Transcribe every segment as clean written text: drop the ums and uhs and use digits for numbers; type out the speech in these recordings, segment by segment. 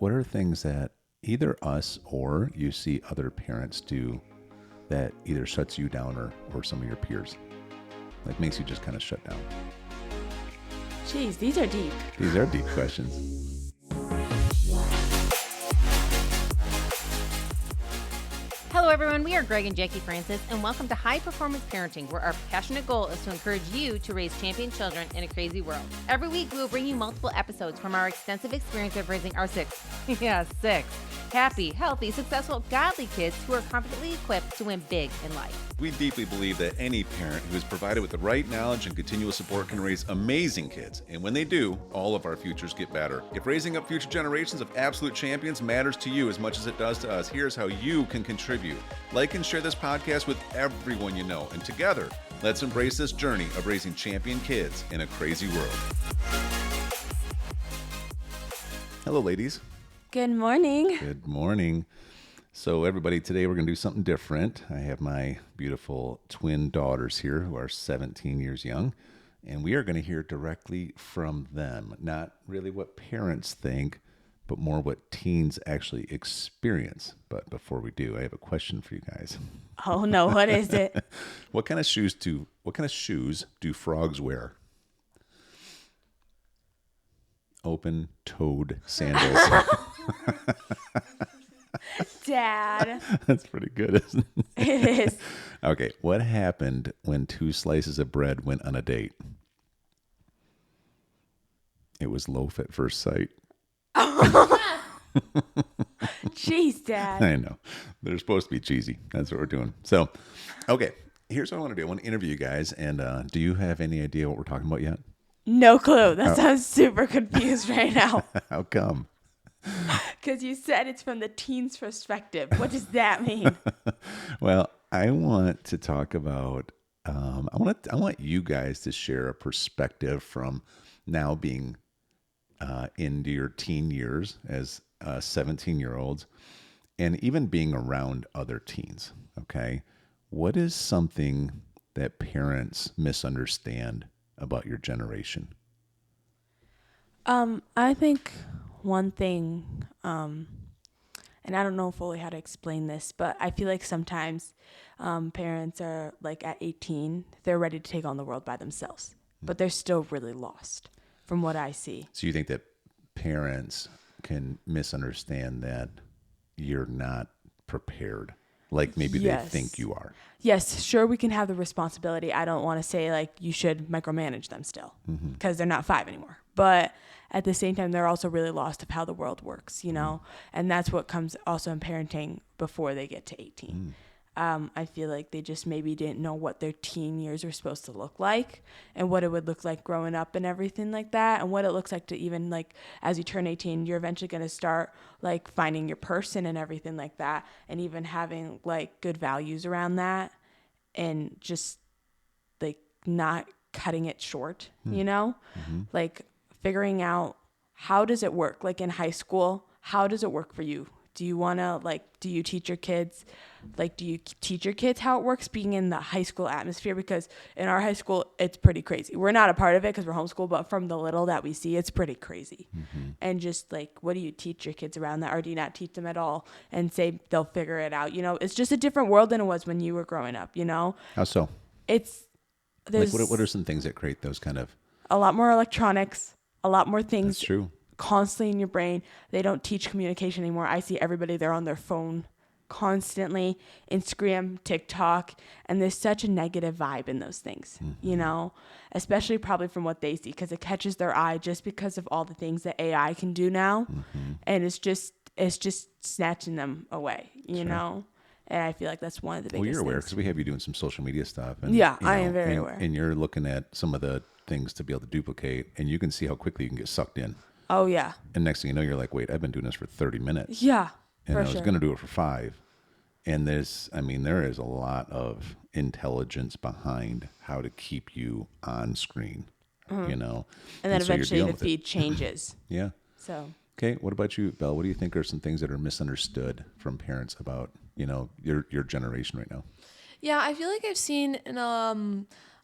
what are things that either us or you see other parents do that either shuts you down or some of your peers? Like makes you just kind of shut down. Jeez, these are deep. These are deep questions. Hello, everyone. We are Greg and Jackie Francis, and welcome to High Performance Parenting, where our passionate goal is to encourage you to raise champion children in a crazy world. Every week, we will bring you multiple episodes from our extensive experience of raising our six happy, healthy, successful, godly kids who are confidently equipped to win big in life. We deeply believe that any parent who is provided with the right knowledge and continuous support can raise amazing kids. And when they do, all of our futures get better. If raising up future generations of absolute champions matters to you as much as it does to us, here's how you can contribute. Like and share this podcast with everyone you know. And together, let's embrace this journey of raising champion kids in a crazy world. Hello, ladies. Good morning. Good morning. So everybody, today we're going to do something different. I have my beautiful twin daughters here who are 17 years young, and we are going to hear directly from them. Not really what parents think, but more what teens actually experience. But before we do, I have a question for you guys. Oh no, what is it? What kind of shoes do frogs wear? Open-toed sandals. Dad. That's pretty good, isn't it? It is. Okay, what happened when 2 slices of bread went on a date? It was loaf at first sight. Jeez, Dad. I know. They're supposed to be cheesy. That's what we're doing. So, okay, here's what I want to do. I want to interview you guys, and do you have any idea what we're talking about yet? No clue. That sounds super confused right now. How come? Because you said it's from the teen's perspective. What does that mean? Well, I want to talk about, I want you guys to share a perspective from now being into your teen years as 17-year-olds and even being around other teens, okay? What is something that parents misunderstand about your generation? I think one thing, and I don't know fully how to explain this, but I feel like sometimes parents are like at 18, they're ready to take on the world by themselves, but they're still really lost from what I see. So you think that parents can misunderstand that you're not prepared, like maybe they think you are? Yes, sure, we can have the responsibility. I don't want to say like you should micromanage them still because they're not 5 anymore. But at the same time, they're also really lost of how the world works, you know? And that's what comes also in parenting before they get to 18. I feel like they just maybe didn't know what their teen years were supposed to look like and what it would look like growing up and everything like that, and what it looks like to even like as you turn 18, you're eventually going to start like finding your person and everything like that, and even having like good values around that, and just like not cutting it short, you know? Like figuring out how does it work? Like in high school, how does it work for you? Do you want to do you teach your kids how it works being in the high school atmosphere? Because in our high school, it's pretty crazy. We're not a part of it because we're homeschooled, but from the little that we see, it's pretty crazy. And just like, what do you teach your kids around that? Or do you not teach them at all and say they'll figure it out? You know, it's just a different world than it was when you were growing up, you know? How so? There's what are some things that create those kind of... A lot more electronics, a lot more things. That's true. Constantly in your brain. They don't teach communication anymore. I see everybody, they're on their phone constantly, Instagram, TikTok, and there's such a negative vibe in those things, you know, especially probably from what they see, because it catches their eye just because of all the things that AI can do now. And it's just snatching them away, you know? And I feel like that's one of the biggest Well, you're aware things. because we have you doing some social media stuff. And, Yeah, you I know, am very aware. And you're looking at some of the things to be able to duplicate, and you can see how quickly you can get sucked in. Oh, yeah. And next thing you know, you're like, wait, I've been doing this for 30 minutes. Yeah, And for I was sure. going to do it for 5. And there is a lot of intelligence behind how to keep you on screen, you know. And then so you're eventually dealing the with it. feed changes. Yeah. So Okay. What about you, Belle? What do you think are some things that are misunderstood from parents about, you know, your generation right now? Yeah, I feel like I've seen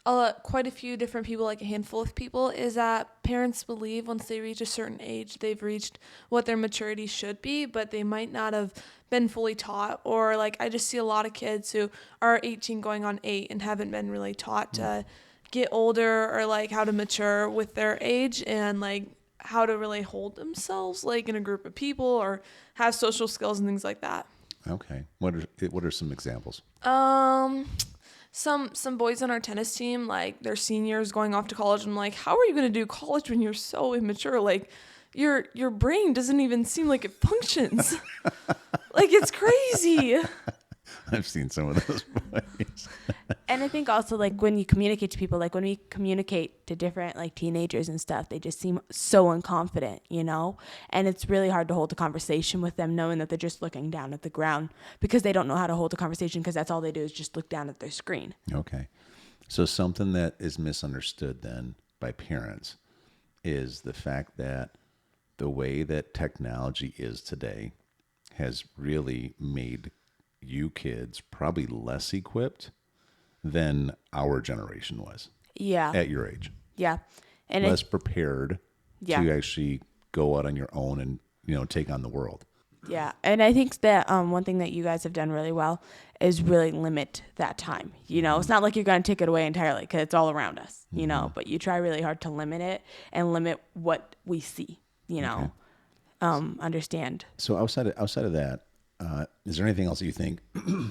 quite a few different people, like a handful of people, is that parents believe once they reach a certain age, they've reached what their maturity should be, but they might not have been fully taught. Or like I just see a lot of kids who are 18 going on 8 and haven't been really taught to get older or like how to mature with their age and like how to really hold themselves like in a group of people or have social skills and things like that. Okay. What are some examples? Some boys on our tennis team, like they're seniors going off to college. I'm like, how are you going to do college when you're so immature? Like your brain doesn't even seem like it functions. Like it's crazy. I've seen some of those boys. And I think also like when you communicate to people, like when we communicate to different like teenagers and stuff, they just seem so unconfident, you know? And it's really hard to hold a conversation with them knowing that they're just looking down at the ground because they don't know how to hold a conversation because that's all they do is just look down at their screen. Okay. So something that is misunderstood then by parents is the fact that the way that technology is today has really made you kids probably less equipped than our generation was Yeah. at your age. Yeah. And Less prepared Yeah. to actually go out on your own and, take on the world. Yeah, and I think that one thing that you guys have done really well is really limit that time. You know, it's not like you're going to take it away entirely because it's all around us, you know, but you try really hard to limit it and limit what we see, understand. So outside of that, is there anything else that you think,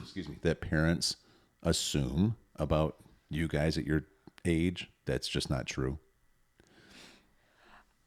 excuse me, that parents assume about you guys at your age that's just not true?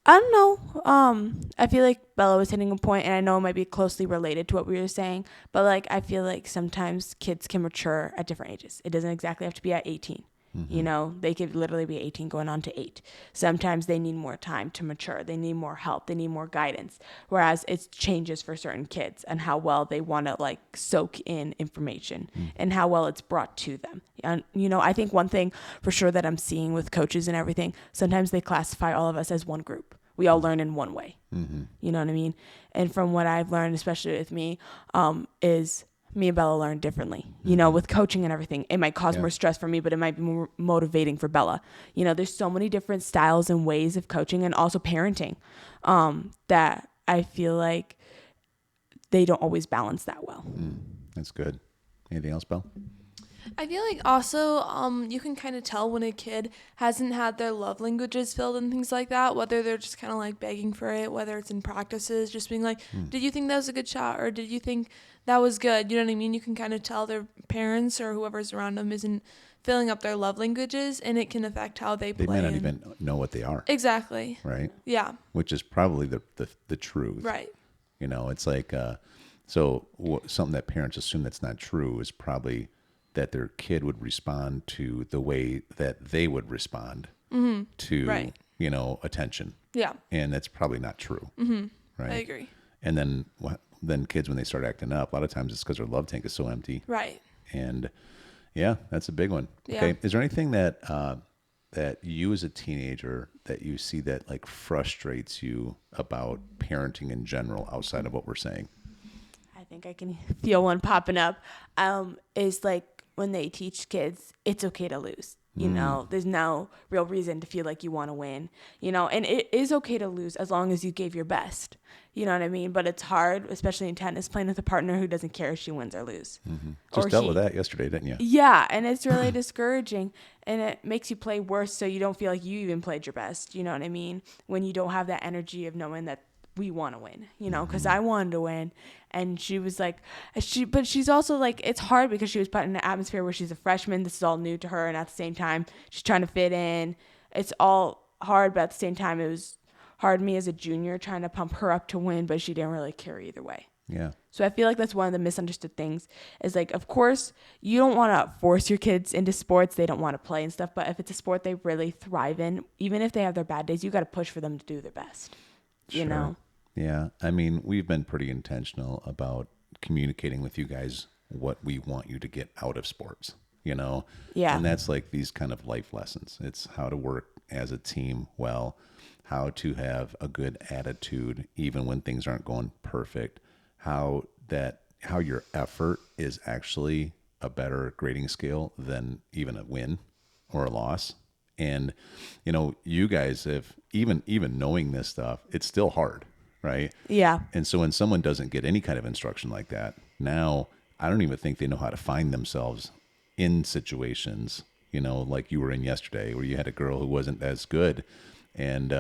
I don't know. I feel like Bella was hitting a point, and I know it might be closely related to what we were saying, but like I feel like sometimes kids can mature at different ages. It doesn't exactly have to be at 18. You know, they could literally be 18 going on to 8. Sometimes they need more time to mature. They need more help. They need more guidance. Whereas it changes for certain kids and how well they want to like soak in information and how well it's brought to them. And, I think one thing for sure that I'm seeing with coaches and everything, sometimes they classify all of us as one group. We all learn in one way. You know what I mean? And from what I've learned, especially with me, is me and Bella learn differently. With coaching and everything, it might cause more stress for me, but it might be more motivating for Bella. There's so many different styles and ways of coaching and also parenting that I feel like they don't always balance that well. That's good. Anything else, Belle? I feel like also you can kind of tell when a kid hasn't had their love languages filled and things like that, whether they're just kind of like begging for it, whether it's in practices, just being like, did you think that was a good shot or did you think that was good? You know what I mean? You can kind of tell their parents or whoever's around them isn't filling up their love languages, and it can affect how they play. They may not even know what they are. Exactly. Right? Yeah. Which is probably the truth. Right. It's like, something that parents assume that's not true is probably that their kid would respond to the way that they would respond to, Right. Attention. Yeah. And that's probably not true. Right. I agree. And then kids, when they start acting up, a lot of times it's because their love tank is so empty. Right. And yeah, that's a big one. Yeah. Okay. Is there anything that you as a teenager that you see that like frustrates you about parenting in general outside of what we're saying? I think I can feel one popping up. Is like when they teach kids, it's okay to lose. There's no real reason to feel like you want to win, and it is okay to lose as long as you gave your best. You know what I mean? But it's hard, especially in tennis, playing with a partner who doesn't care if she wins or lose. Just dealt with that yesterday, didn't you? Yeah, and it's really discouraging, and it makes you play worse so you don't feel like you even played your best. You know what I mean? When you don't have that energy of knowing that we want to win, because I wanted to win. And she was like, but she's also like, it's hard because she was put in an atmosphere where she's a freshman. This is all new to her. And at the same time, she's trying to fit in. It's all hard, but at the same time, it was hard me as a junior trying to pump her up to win, but she didn't really care either way. Yeah. So I feel like that's one of the misunderstood things is like, of course, you don't want to force your kids into sports. They don't want to play and stuff. But if it's a sport they really thrive in, even if they have their bad days, you got to push for them to do their best, you know? Yeah. I mean, we've been pretty intentional about communicating with you guys what we want you to get out of sports, Yeah. And that's like these kind of life lessons. It's how to work as a team well, how to have a good attitude even when things aren't going perfect, how your effort is actually a better grading scale than even a win or a loss. And, you guys have even knowing this stuff, it's still hard, right? Yeah. And so when someone doesn't get any kind of instruction like that, now I don't even think they know how to find themselves in situations, like you were in yesterday, where you had a girl who wasn't as good, and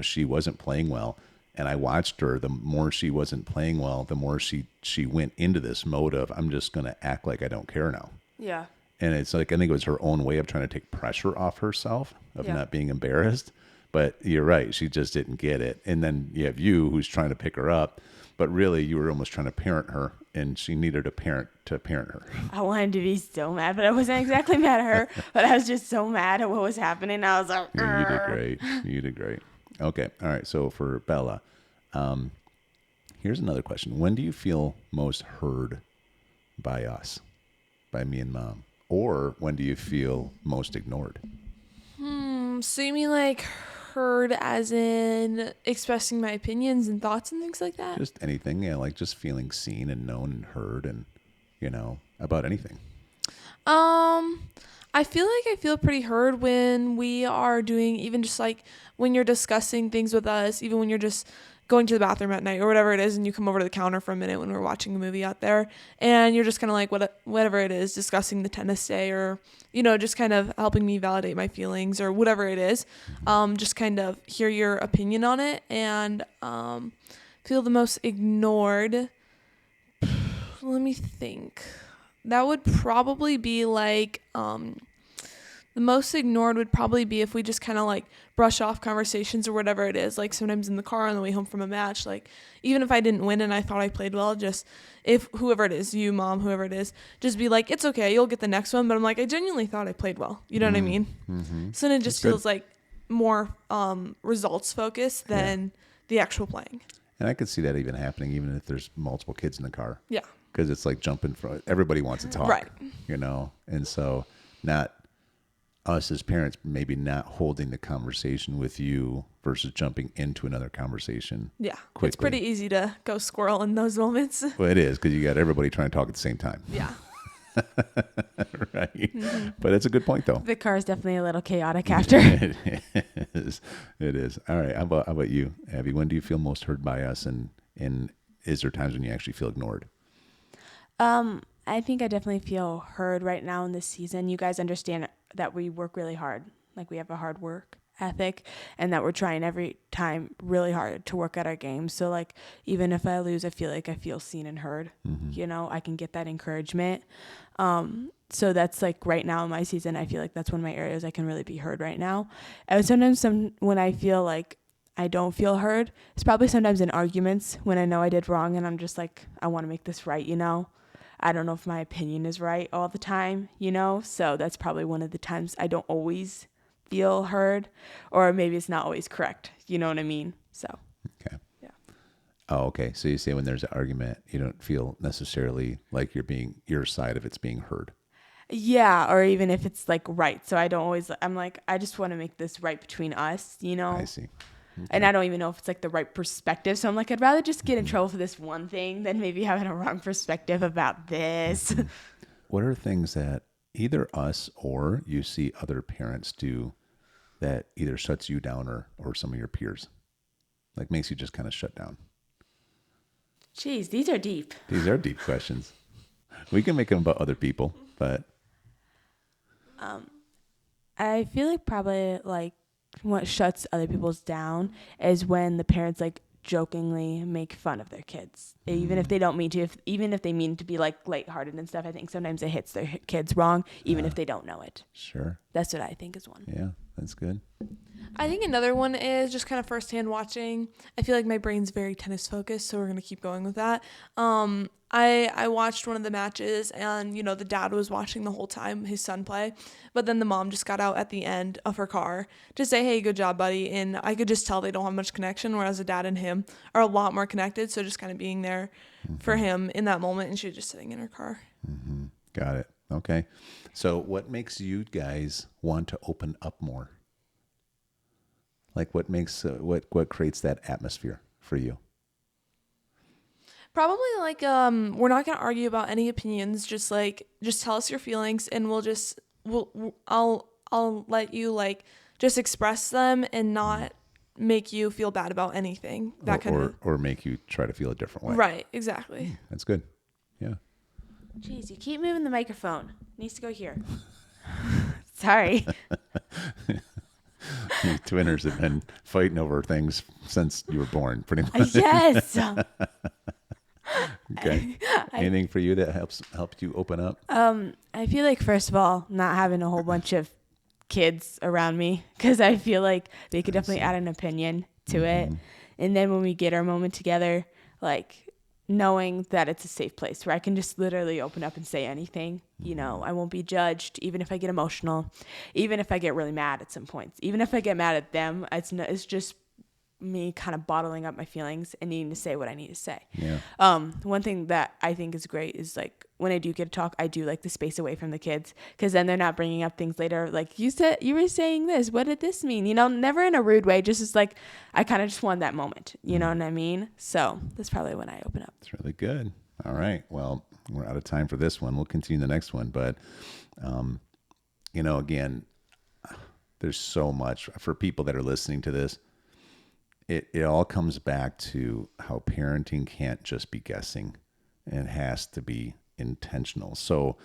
she wasn't playing well. And I watched her. The more she wasn't playing well, the more she went into this mode of, I'm just going to act like I don't care now. Yeah. And it's like, I think it was her own way of trying to take pressure off herself of Yeah. not being embarrassed. But you're right. She just didn't get it. And then you have you who's trying to pick her up, but really you were almost trying to parent her, and she needed a parent to parent her. I wanted to be so mad, but I wasn't exactly mad at her. But I was just so mad at what was happening. I was like, Yeah, you did great. You did great. Okay. All right. So for Bella, here's another question. When do you feel most heard by us, by me and Mom? Or when do you feel most ignored? So you mean like heard as in expressing my opinions and thoughts and things like that? Just anything. Yeah. Like just feeling seen and known and heard, and, about anything. I feel like I feel pretty heard when we are doing, even just like when you're discussing things with us, even when you're just going to the bathroom at night or whatever it is, and you come over to the counter for a minute when we're watching a movie out there, and you're just kind of like whatever it is, discussing the tennis day, or just kind of helping me validate my feelings or whatever it is, just kind of hear your opinion on it, and feel the most ignored. Let me think. That would probably be like the most ignored would probably be if we just kind of like brush off conversations or whatever it is, like sometimes in the car on the way home from a match, like even if I didn't win and I thought I played well, just if whoever it is, you, Mom, whoever it is, just be like, it's okay, you'll get the next one. But I'm like, I genuinely thought I played well. You know what I mean? Mm-hmm. So then it just feels like more results focused than the actual playing. And I could see that even happening, even if there's multiple kids in the car. Yeah. Because it's like jumping from, everybody wants to talk. Right. And so not us as parents, maybe not holding the conversation with you versus jumping into another conversation. Yeah. Quickly. It's pretty easy to go squirrel in those moments. Well, it is, because you got everybody trying to talk at the same time. Yeah. Right. Mm-hmm. But it's a good point, though. the car is definitely a little chaotic after. It is. It is. All right. How about you, Abby? When do you feel most heard by us? And is there times when you actually feel ignored? I think I definitely feel heard right now in this season. You guys understand that we work really hard. Like we have a hard work ethic, and that we're trying every time really hard to work at our game. So like, even if I lose, I feel seen and heard, I can get that encouragement. So that's like right now in my season, I feel like that's one of my areas I can really be heard right now. And sometimes when I feel like I don't feel heard, it's probably sometimes in arguments when I know I did wrong and I'm just like, I want to make this right, I don't know if my opinion is right all the time, so that's probably one of the times I don't always feel heard, or maybe it's not always correct. You know what I mean? So, Okay. yeah. Oh, okay. So you say when there's an argument, you don't feel necessarily like your side of it's being heard. Yeah, or even if it's like right. So I'm like, I just want to make this right between us, I see. Okay. And I don't even know if it's like the right perspective. So I'm like, I'd rather just get in trouble for this one thing than maybe having a wrong perspective about this. What are things that either us or you see other parents do that either shuts you down or some of your peers? Like makes you just kind of shut down? Jeez, these are deep. These are deep questions. We can make them about other people, but I feel like probably like what shuts other people's down is when the parents like jokingly make fun of their kids, even if they don't mean to. Even if they mean to be like lighthearted and stuff, I think sometimes it hits their kids wrong, even if they don't know it. Sure. That's what I think is one. Yeah, that's good. I think another one is just kind of firsthand watching. I feel like my brain's very tennis focused, so we're going to keep going with that. I watched one of the matches, and, the dad was watching the whole time, his son play. But then the mom just got out at the end of her car to say, hey, good job, buddy. And I could just tell they don't have much connection, whereas the dad and him are a lot more connected. So just kind of being there for him in that moment, and she was just sitting in her car. Mm-hmm. Got it. Okay. So what makes you guys want to open up more? Like what makes what creates that atmosphere for you? Probably like we're not gonna argue about any opinions. Just tell us your feelings, and I'll I'll let you like just express them and not make you feel bad about anything. That kind of or make you try to feel a different way. right, exactly. That's good. Yeah. Jeez, you keep moving the microphone. It needs to go here. Sorry. You twinners have been fighting over things since you were born, pretty much. Yes. Okay. Anything for you that helped you open up? I feel like, first of all, not having a whole bunch of kids around me, because I feel like they could definitely add an opinion to it. And then when we get our moment together, like knowing that it's a safe place where I can just literally open up and say anything, you know, I won't be judged, even if I get emotional, even if I get really mad at some points, even if I get mad at them, it's just me kind of bottling up my feelings and needing to say what I need to say. Yeah. One thing that I think is great is like when I do get to talk, I do like the space away from the kids, because then they're not bringing up things later. Like, you were saying this, what did this mean? You know, never in a rude way, just as like, I kind of just want that moment, you know what I mean? So that's probably when I open up. It's really good. All right. Well, we're out of time for this one. We'll continue the next one, but, you know, again, there's so much for people that are listening to this. It all comes back to how parenting can't just be guessing, and has to be intentional. So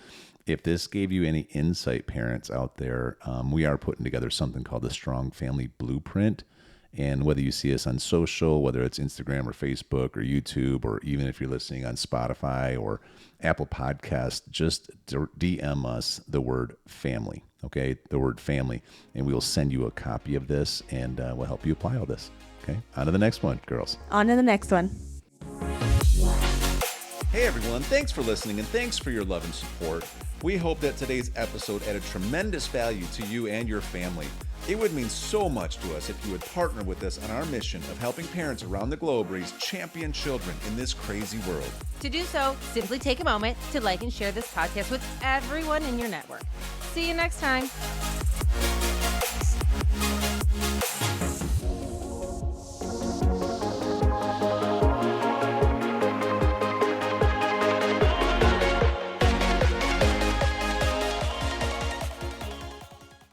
if this gave you any insight, parents out there, we are putting together something called the Strong Family Blueprint. And whether you see us on social, whether it's Instagram or Facebook or YouTube, or even if you're listening on Spotify or Apple Podcast, just DM us the word family, okay? The word family. And we will send you a copy of this, and we'll help you apply all this. Okay, on to the next one, girls. On to the next one. Hey everyone, thanks for listening and thanks for your love and support. We hope that today's episode added tremendous value to you and your family. It would mean so much to us if you would partner with us on our mission of helping parents around the globe raise champion children in this crazy world. To do so, simply take a moment to like and share this podcast with everyone in your network. See you next time.